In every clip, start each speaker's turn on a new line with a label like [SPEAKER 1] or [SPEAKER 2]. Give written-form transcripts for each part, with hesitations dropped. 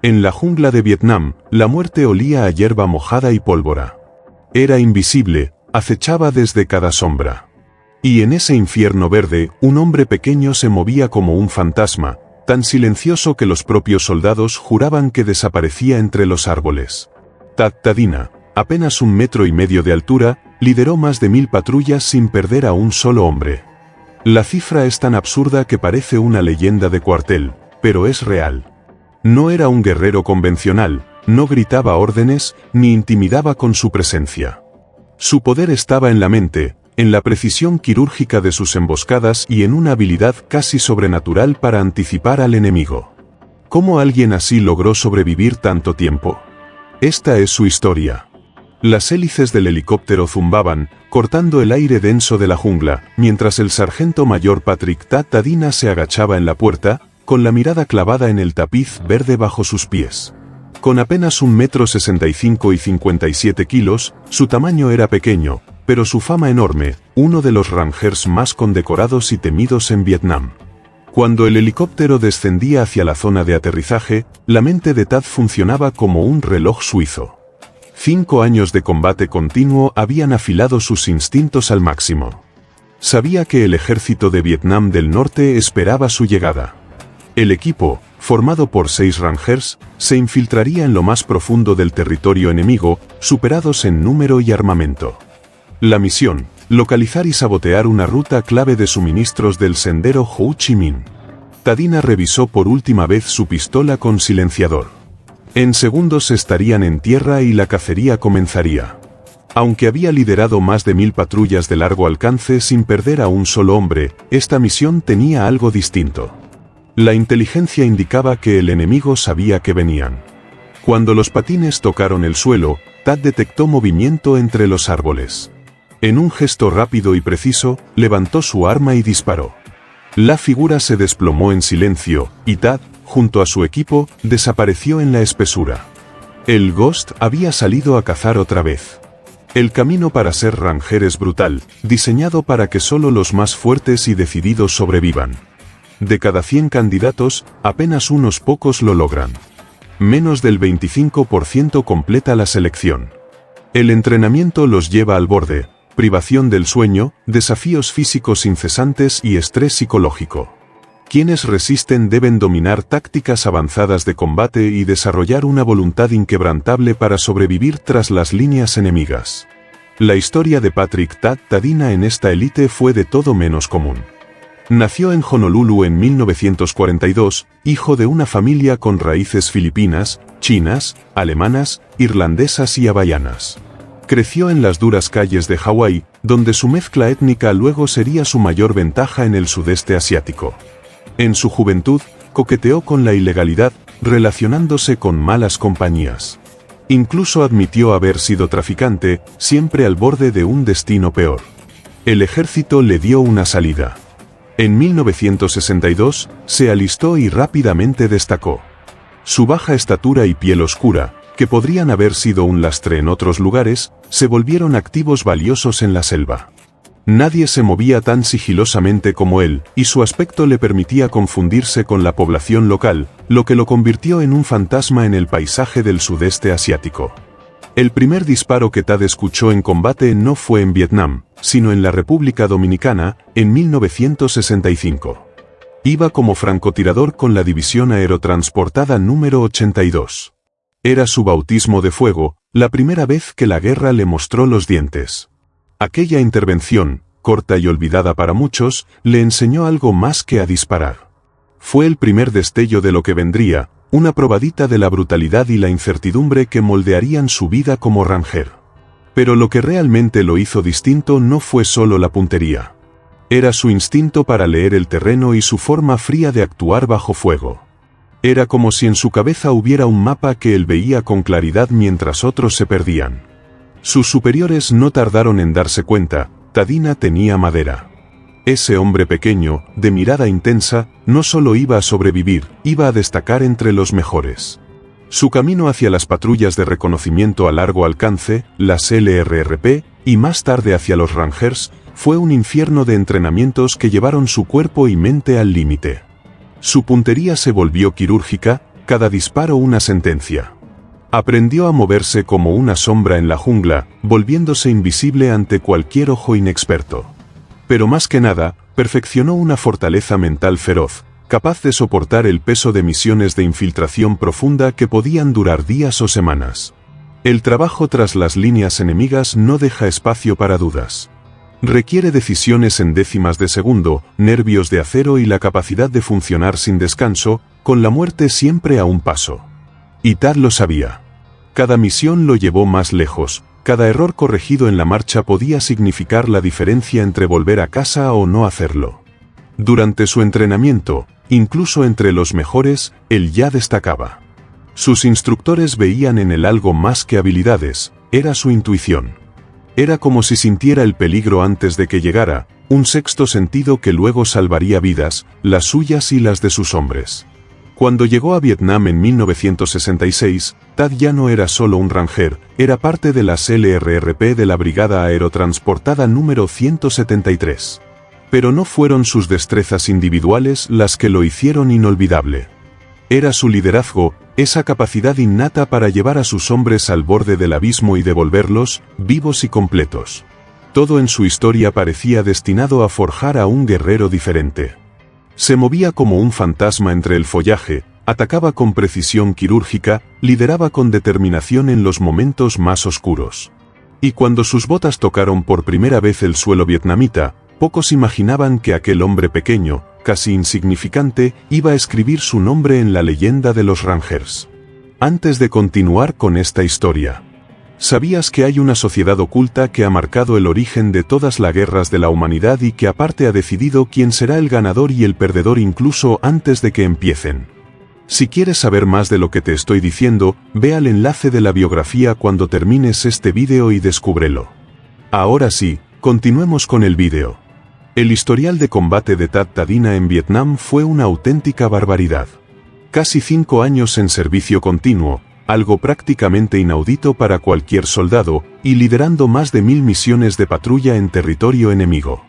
[SPEAKER 1] En la jungla de Vietnam, la muerte olía a hierba mojada y pólvora. Era invisible, acechaba desde cada sombra. Y en ese infierno verde, un hombre pequeño se movía como un fantasma, tan silencioso que los propios soldados juraban que desaparecía entre los árboles. Thad Tadina, apenas 1,5 metros de altura, lideró más de 1000 patrullas sin perder a un solo hombre. La cifra es tan absurda que parece una leyenda de cuartel, pero es real. No era un guerrero convencional, no gritaba órdenes, ni intimidaba con su presencia. Su poder estaba en la mente, en la precisión quirúrgica de sus emboscadas y en una habilidad casi sobrenatural para anticipar al enemigo. ¿Cómo alguien así logró sobrevivir tanto tiempo? Esta es su historia. Las hélices del helicóptero zumbaban, cortando el aire denso de la jungla, mientras el sargento mayor Patrick Thad Tadina se agachaba en la puerta, con la mirada clavada en el tapiz verde bajo sus pies. Con apenas 1,65 m y 57 kilos, su tamaño era pequeño, pero su fama enorme, uno de los Rangers más condecorados y temidos en Vietnam. Cuando el helicóptero descendía hacia la zona de aterrizaje, la mente de Thad funcionaba como un reloj suizo. 5 años de combate continuo habían afilado sus instintos al máximo. Sabía que el ejército de Vietnam del Norte esperaba su llegada. El equipo, formado por 6 Rangers, se infiltraría en lo más profundo del territorio enemigo, superados en número y armamento. La misión: localizar y sabotear una ruta clave de suministros del sendero Ho Chi Minh. Tadina revisó por última vez su pistola con silenciador. En segundos estarían en tierra y la cacería comenzaría. Aunque había liderado más de 1000 patrullas de largo alcance sin perder a un solo hombre, esta misión tenía algo distinto. La inteligencia indicaba que el enemigo sabía que venían. Cuando los patines tocaron el suelo, Thad detectó movimiento entre los árboles. En un gesto rápido y preciso, levantó su arma y disparó. La figura se desplomó en silencio, y Thad, junto a su equipo, desapareció en la espesura. El Ghost había salido a cazar otra vez. El camino para ser Ranger es brutal, diseñado para que solo los más fuertes y decididos sobrevivan. De cada 100 candidatos, apenas unos pocos lo logran. Menos del 25% completa la selección. El entrenamiento los lleva al borde, privación del sueño, desafíos físicos incesantes y estrés psicológico. Quienes resisten deben dominar tácticas avanzadas de combate y desarrollar una voluntad inquebrantable para sobrevivir tras las líneas enemigas. La historia de Patrick Thad Tadina en esta élite fue de todo menos común. Nació en Honolulu en 1942, hijo de una familia con raíces filipinas, chinas, alemanas, irlandesas y hawaianas. Creció en las duras calles de Hawái, donde su mezcla étnica luego sería su mayor ventaja en el sudeste asiático. En su juventud, coqueteó con la ilegalidad, relacionándose con malas compañías. Incluso admitió haber sido traficante, siempre al borde de un destino peor. El ejército le dio una salida. En 1962, se alistó y rápidamente destacó. Su baja estatura y piel oscura, que podrían haber sido un lastre en otros lugares, se volvieron activos valiosos en la selva. Nadie se movía tan sigilosamente como él, y su aspecto le permitía confundirse con la población local, lo que lo convirtió en un fantasma en el paisaje del sudeste asiático. El primer disparo que Thad escuchó en combate no fue en Vietnam, sino en la República Dominicana, en 1965. Iba como francotirador con la División Aerotransportada número 82. Era su bautismo de fuego, la primera vez que la guerra le mostró los dientes. Aquella intervención, corta y olvidada para muchos, le enseñó algo más que a disparar. Fue el primer destello de lo que vendría, una probadita de la brutalidad y la incertidumbre que moldearían su vida como Ranger. Pero lo que realmente lo hizo distinto no fue solo la puntería. Era su instinto para leer el terreno y su forma fría de actuar bajo fuego. Era como si en su cabeza hubiera un mapa que él veía con claridad mientras otros se perdían. Sus superiores no tardaron en darse cuenta, Tadina tenía madera. Ese hombre pequeño, de mirada intensa, no solo iba a sobrevivir, iba a destacar entre los mejores. Su camino hacia las patrullas de reconocimiento a largo alcance, las LRRP, y más tarde hacia los Rangers, fue un infierno de entrenamientos que llevaron su cuerpo y mente al límite. Su puntería se volvió quirúrgica, cada disparo una sentencia. Aprendió a moverse como una sombra en la jungla, volviéndose invisible ante cualquier ojo inexperto. Pero más que nada, perfeccionó una fortaleza mental feroz, capaz de soportar el peso de misiones de infiltración profunda que podían durar días o semanas. El trabajo tras las líneas enemigas no deja espacio para dudas. Requiere decisiones en décimas de segundo, nervios de acero y la capacidad de funcionar sin descanso, con la muerte siempre a un paso. Y Tad lo sabía. Cada misión lo llevó más lejos, cada error corregido en la marcha podía significar la diferencia entre volver a casa o no hacerlo. Durante su entrenamiento, incluso entre los mejores, él ya destacaba. Sus instructores veían en él algo más que habilidades, era su intuición. Era como si sintiera el peligro antes de que llegara, un sexto sentido que luego salvaría vidas, las suyas y las de sus hombres. Cuando llegó a Vietnam en 1966, Tad ya no era solo un ranger, era parte de las LRRP de la Brigada Aerotransportada número 173. Pero no fueron sus destrezas individuales las que lo hicieron inolvidable. Era su liderazgo, esa capacidad innata para llevar a sus hombres al borde del abismo y devolverlos, vivos y completos. Todo en su historia parecía destinado a forjar a un guerrero diferente. Se movía como un fantasma entre el follaje, atacaba con precisión quirúrgica, lideraba con determinación en los momentos más oscuros. Y cuando sus botas tocaron por primera vez el suelo vietnamita, pocos imaginaban que aquel hombre pequeño, casi insignificante, iba a escribir su nombre en la leyenda de los Rangers. Antes de continuar con esta historia, ¿sabías que hay una sociedad oculta que ha marcado el origen de todas las guerras de la humanidad y que aparte ha decidido quién será el ganador y el perdedor incluso antes de que empiecen? Si quieres saber más de lo que te estoy diciendo, ve al enlace de la biografía cuando termines este vídeo y descúbrelo. Ahora sí, continuemos con el vídeo. El historial de combate de Tad Tadina en Vietnam fue una auténtica barbaridad. Casi 5 años en servicio continuo, algo prácticamente inaudito para cualquier soldado, y liderando más de 1000 misiones de patrulla en territorio enemigo.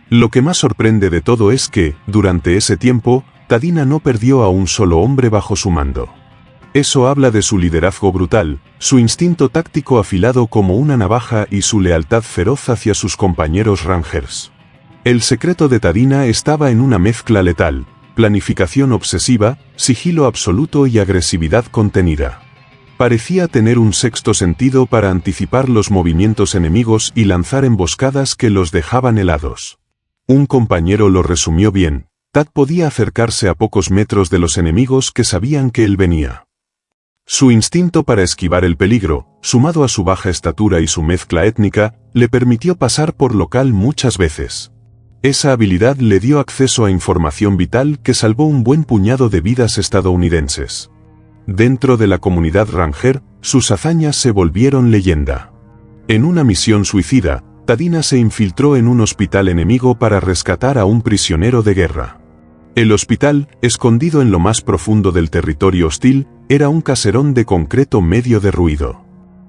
[SPEAKER 1] Lo que más sorprende de todo es que, durante ese tiempo, Tadina no perdió a un solo hombre bajo su mando. Eso habla de su liderazgo brutal, su instinto táctico afilado como una navaja y su lealtad feroz hacia sus compañeros Rangers. El secreto de Tadina estaba en una mezcla letal, planificación obsesiva, sigilo absoluto y agresividad contenida. Parecía tener un sexto sentido para anticipar los movimientos enemigos y lanzar emboscadas que los dejaban helados. Un compañero lo resumió bien: Tad podía acercarse a pocos metros de los enemigos que sabían que él venía. Su instinto para esquivar el peligro, sumado a su baja estatura y su mezcla étnica, le permitió pasar por local muchas veces. Esa habilidad le dio acceso a información vital que salvó un buen puñado de vidas estadounidenses. Dentro de la comunidad Ranger, sus hazañas se volvieron leyenda. En una misión suicida, Tadina se infiltró en un hospital enemigo para rescatar a un prisionero de guerra. El hospital, escondido en lo más profundo del territorio hostil, era un caserón de concreto medio derruido.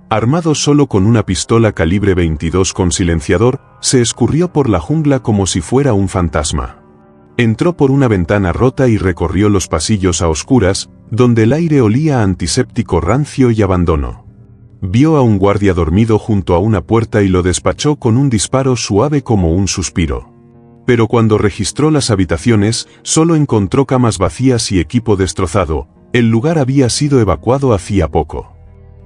[SPEAKER 1] Armado solo con una pistola calibre 22 con silenciador, se escurrió por la jungla como si fuera un fantasma. Entró por una ventana rota y recorrió los pasillos a oscuras, donde el aire olía a antiséptico rancio y abandono. Vio a un guardia dormido junto a una puerta y lo despachó con un disparo suave como un suspiro. Pero cuando registró las habitaciones, solo encontró camas vacías y equipo destrozado. El lugar había sido evacuado hacía poco.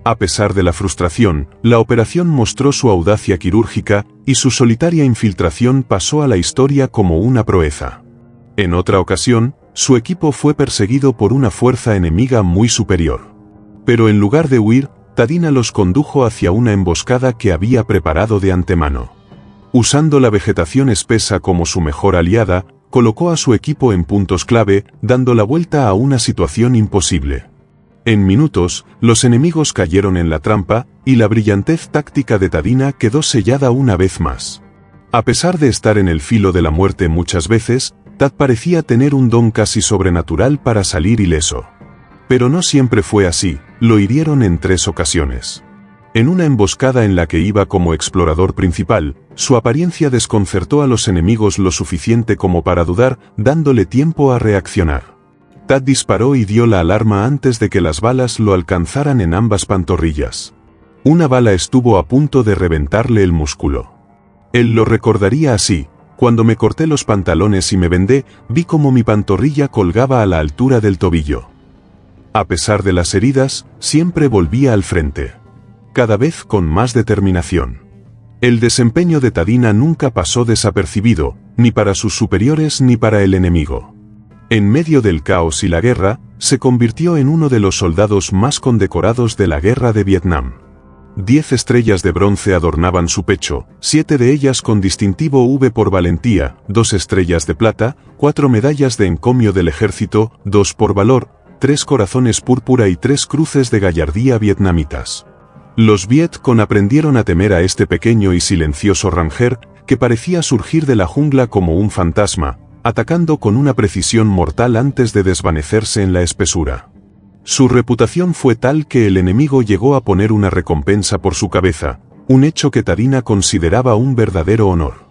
[SPEAKER 1] A pesar de la frustración, la operación mostró su audacia quirúrgica, y su solitaria infiltración pasó a la historia como una proeza. En otra ocasión, su equipo fue perseguido por una fuerza enemiga muy superior. Pero en lugar de huir, Tadina los condujo hacia una emboscada que había preparado de antemano. Usando la vegetación espesa como su mejor aliada, colocó a su equipo en puntos clave, dando la vuelta a una situación imposible. En minutos, los enemigos cayeron en la trampa, y la brillantez táctica de Tadina quedó sellada una vez más. A pesar de estar en el filo de la muerte muchas veces, Tad parecía tener un don casi sobrenatural para salir ileso. Pero no siempre fue así, lo hirieron en 3 ocasiones. En una emboscada en la que iba como explorador principal, su apariencia desconcertó a los enemigos lo suficiente como para dudar, dándole tiempo a reaccionar. Thad disparó y dio la alarma antes de que las balas lo alcanzaran en ambas pantorrillas. Una bala estuvo a punto de reventarle el músculo. Él lo recordaría así: cuando me corté los pantalones y me vendé, vi cómo mi pantorrilla colgaba a la altura del tobillo. A pesar de las heridas, siempre volvía al frente. Cada vez con más determinación. El desempeño de Tadina nunca pasó desapercibido, ni para sus superiores ni para el enemigo. En medio del caos y la guerra, se convirtió en uno de los soldados más condecorados de la guerra de Vietnam. 10 estrellas de bronce adornaban su pecho, 7 de ellas con distintivo V por valentía, 2 estrellas de plata, 4 medallas de encomio del ejército, 2 por valor, 3 corazones púrpura y 3 cruces de gallardía vietnamitas. Los Viet Cong aprendieron a temer a este pequeño y silencioso ranger, que parecía surgir de la jungla como un fantasma, atacando con una precisión mortal antes de desvanecerse en la espesura. Su reputación fue tal que el enemigo llegó a poner una recompensa por su cabeza, un hecho que Tadina consideraba un verdadero honor.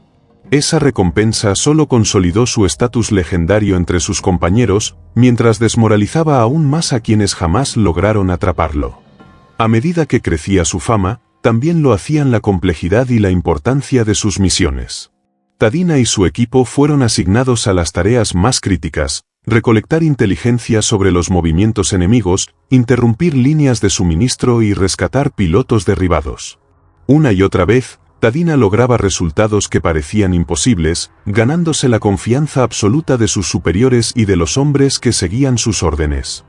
[SPEAKER 1] Esa recompensa solo consolidó su estatus legendario entre sus compañeros, mientras desmoralizaba aún más a quienes jamás lograron atraparlo. A medida que crecía su fama, también lo hacían la complejidad y la importancia de sus misiones. Tadina y su equipo fueron asignados a las tareas más críticas: recolectar inteligencia sobre los movimientos enemigos, interrumpir líneas de suministro y rescatar pilotos derribados. Una y otra vez, Tadina lograba resultados que parecían imposibles, ganándose la confianza absoluta de sus superiores y de los hombres que seguían sus órdenes.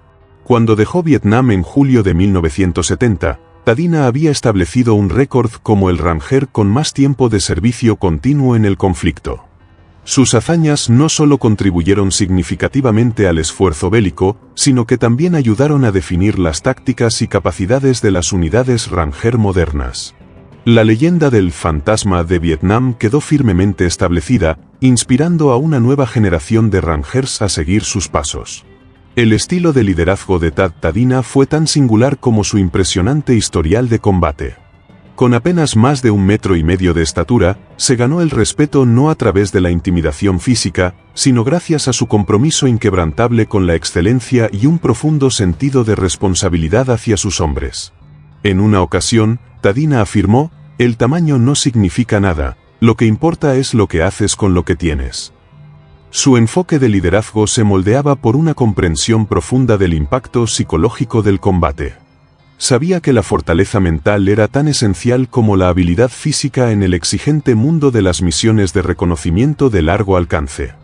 [SPEAKER 1] Cuando dejó Vietnam en julio de 1970, Tadina había establecido un récord como el ranger con más tiempo de servicio continuo en el conflicto. Sus hazañas no solo contribuyeron significativamente al esfuerzo bélico, sino que también ayudaron a definir las tácticas y capacidades de las unidades ranger modernas. La leyenda del fantasma de Vietnam quedó firmemente establecida, inspirando a una nueva generación de rangers a seguir sus pasos. El estilo de liderazgo de Thad Tadina fue tan singular como su impresionante historial de combate. Con apenas más de 1,5 metros de estatura, se ganó el respeto no a través de la intimidación física, sino gracias a su compromiso inquebrantable con la excelencia y un profundo sentido de responsabilidad hacia sus hombres. En una ocasión, Tadina afirmó: "El tamaño no significa nada, lo que importa es lo que haces con lo que tienes". Su enfoque de liderazgo se moldeaba por una comprensión profunda del impacto psicológico del combate. Sabía que la fortaleza mental era tan esencial como la habilidad física en el exigente mundo de las misiones de reconocimiento de largo alcance.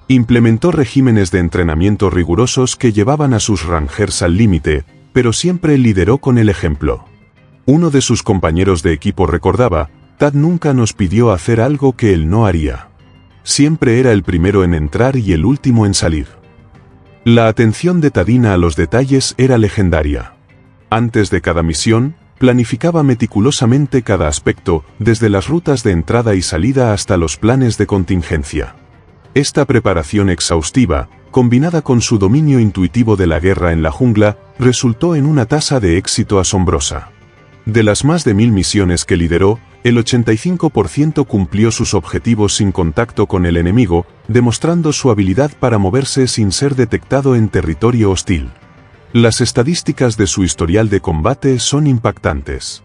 [SPEAKER 1] Implementó regímenes de entrenamiento rigurosos que llevaban a sus rangers al límite, pero siempre lideró con el ejemplo. Uno de sus compañeros de equipo recordaba: "Thad nunca nos pidió hacer algo que él no haría. Siempre era el primero en entrar y el último en salir". La atención de Tadina a los detalles era legendaria. Antes de cada misión, planificaba meticulosamente cada aspecto, desde las rutas de entrada y salida hasta los planes de contingencia. Esta preparación exhaustiva, combinada con su dominio intuitivo de la guerra en la jungla, resultó en una tasa de éxito asombrosa. De las más de 1000 misiones que lideró, el 85% cumplió sus objetivos sin contacto con el enemigo, demostrando su habilidad para moverse sin ser detectado en territorio hostil. Las estadísticas de su historial de combate son impactantes.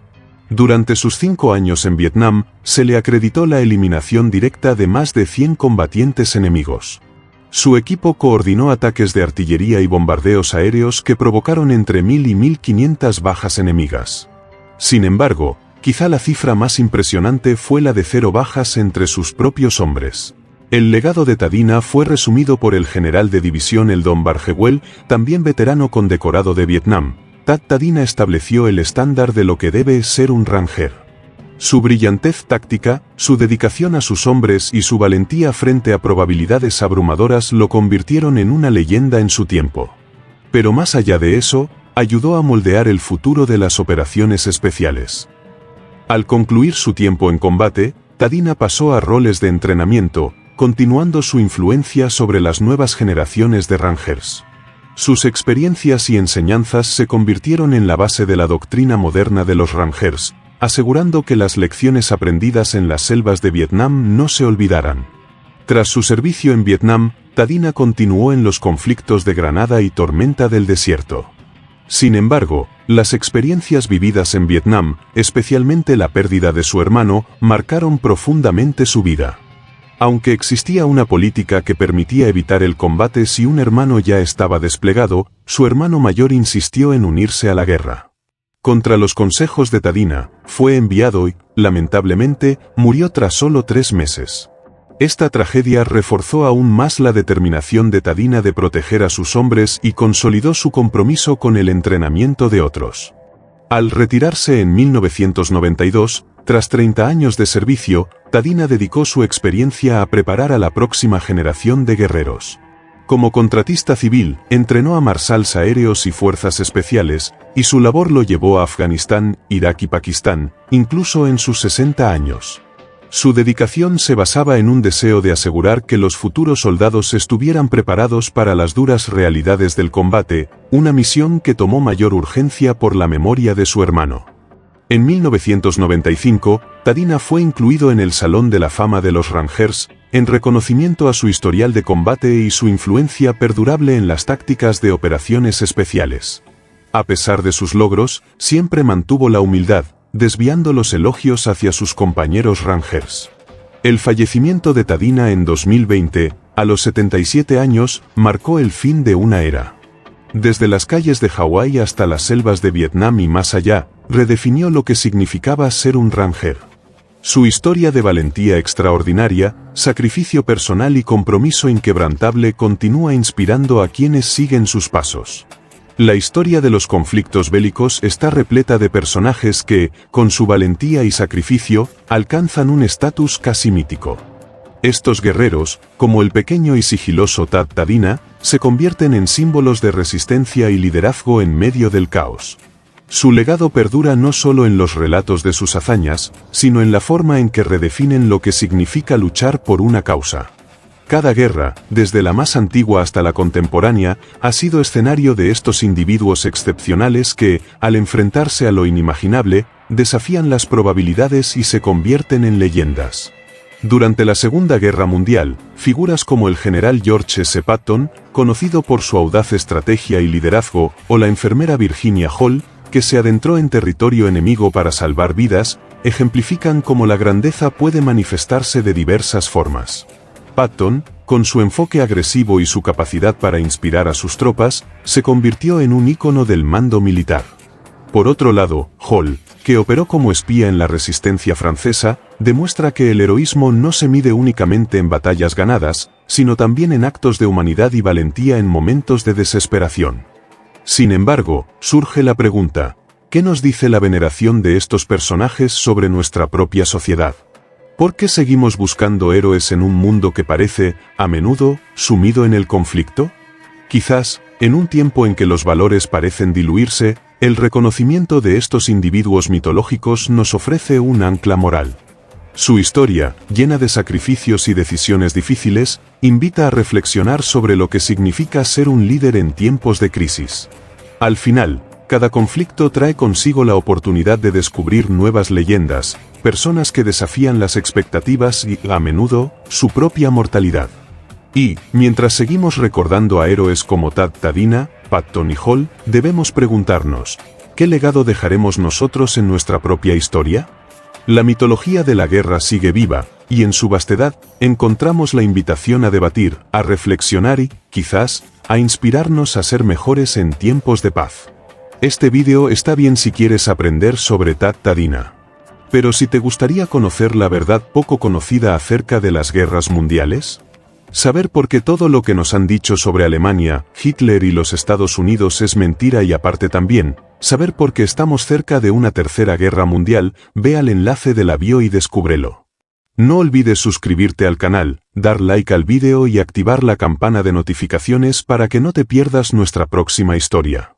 [SPEAKER 1] Durante sus 5 años en Vietnam, se le acreditó la eliminación directa de más de 100 combatientes enemigos. Su equipo coordinó ataques de artillería y bombardeos aéreos que provocaron entre 1000 y 1500 bajas enemigas. Sin embargo, quizá la cifra más impresionante fue la de 0 bajas entre sus propios hombres. El legado de Tadina fue resumido por el general de división Eldon Bargewell, también veterano condecorado de Vietnam. Thad Tadina estableció el estándar de lo que debe ser un ranger. Su brillantez táctica, su dedicación a sus hombres y su valentía frente a probabilidades abrumadoras lo convirtieron en una leyenda en su tiempo. Pero más allá de eso, ayudó a moldear el futuro de las operaciones especiales. Al concluir su tiempo en combate, Tadina pasó a roles de entrenamiento, continuando su influencia sobre las nuevas generaciones de rangers. Sus experiencias y enseñanzas se convirtieron en la base de la doctrina moderna de los rangers, asegurando que las lecciones aprendidas en las selvas de Vietnam no se olvidaran. Tras su servicio en Vietnam, Tadina continuó en los conflictos de Granada y Tormenta del Desierto. Sin embargo, las experiencias vividas en Vietnam, especialmente la pérdida de su hermano, marcaron profundamente su vida. Aunque existía una política que permitía evitar el combate si un hermano ya estaba desplegado, su hermano mayor insistió en unirse a la guerra. Contra los consejos de Tadina, fue enviado y, lamentablemente, murió tras solo 3 meses. Esta tragedia reforzó aún más la determinación de Tadina de proteger a sus hombres y consolidó su compromiso con el entrenamiento de otros. Al retirarse en 1992, tras 30 años de servicio, Tadina dedicó su experiencia a preparar a la próxima generación de guerreros. Como contratista civil, entrenó a marshals aéreos y fuerzas especiales, y su labor lo llevó a Afganistán, Irak y Pakistán, incluso en sus 60 años. Su dedicación se basaba en un deseo de asegurar que los futuros soldados estuvieran preparados para las duras realidades del combate, una misión que tomó mayor urgencia por la memoria de su hermano. En 1995, Tadina fue incluido en el Salón de la Fama de los Rangers, en reconocimiento a su historial de combate y su influencia perdurable en las tácticas de operaciones especiales. A pesar de sus logros, siempre mantuvo la humildad, desviando los elogios hacia sus compañeros Rangers. El fallecimiento de Tadina en 2020, a los 77 años, marcó el fin de una era. Desde las calles de Hawái hasta las selvas de Vietnam y más allá, redefinió lo que significaba ser un Ranger. Su historia de valentía extraordinaria, sacrificio personal y compromiso inquebrantable continúa inspirando a quienes siguen sus pasos. La historia de los conflictos bélicos está repleta de personajes que, con su valentía y sacrificio, alcanzan un estatus casi mítico. Estos guerreros, como el pequeño y sigiloso Tat Tadina, se convierten en símbolos de resistencia y liderazgo en medio del caos. Su legado perdura no solo en los relatos de sus hazañas, sino en la forma en que redefinen lo que significa luchar por una causa. Cada guerra, desde la más antigua hasta la contemporánea, ha sido escenario de estos individuos excepcionales que, al enfrentarse a lo inimaginable, desafían las probabilidades y se convierten en leyendas. Durante la Segunda Guerra Mundial, figuras como el general George S. Patton, conocido por su audaz estrategia y liderazgo, o la enfermera Virginia Hall, que se adentró en territorio enemigo para salvar vidas, ejemplifican cómo la grandeza puede manifestarse de diversas formas. Patton, con su enfoque agresivo y su capacidad para inspirar a sus tropas, se convirtió en un ícono del mando militar. Por otro lado, Hall, que operó como espía en la resistencia francesa, demuestra que el heroísmo no se mide únicamente en batallas ganadas, sino también en actos de humanidad y valentía en momentos de desesperación. Sin embargo, surge la pregunta, ¿qué nos dice la veneración de estos personajes sobre nuestra propia sociedad? ¿Por qué seguimos buscando héroes en un mundo que parece, a menudo, sumido en el conflicto? Quizás, en un tiempo en que los valores parecen diluirse, el reconocimiento de estos individuos mitológicos nos ofrece un ancla moral. Su historia, llena de sacrificios y decisiones difíciles, invita a reflexionar sobre lo que significa ser un líder en tiempos de crisis. Al final, cada conflicto trae consigo la oportunidad de descubrir nuevas leyendas, personas que desafían las expectativas y, a menudo, su propia mortalidad. Y, mientras seguimos recordando a héroes como Tat Tadina, Patton y Hall, debemos preguntarnos, ¿qué legado dejaremos nosotros en nuestra propia historia? La mitología de la guerra sigue viva, y en su vastedad, encontramos la invitación a debatir, a reflexionar y, quizás, a inspirarnos a ser mejores en tiempos de paz. Este vídeo está bien si quieres aprender sobre Tat Tadina. Pero si te gustaría conocer la verdad poco conocida acerca de las guerras mundiales, saber por qué todo lo que nos han dicho sobre Alemania, Hitler y los Estados Unidos es mentira y aparte también, saber por qué estamos cerca de una tercera guerra mundial, ve al enlace de la bio y descúbrelo. No olvides suscribirte al canal, dar like al vídeo y activar la campana de notificaciones para que no te pierdas nuestra próxima historia.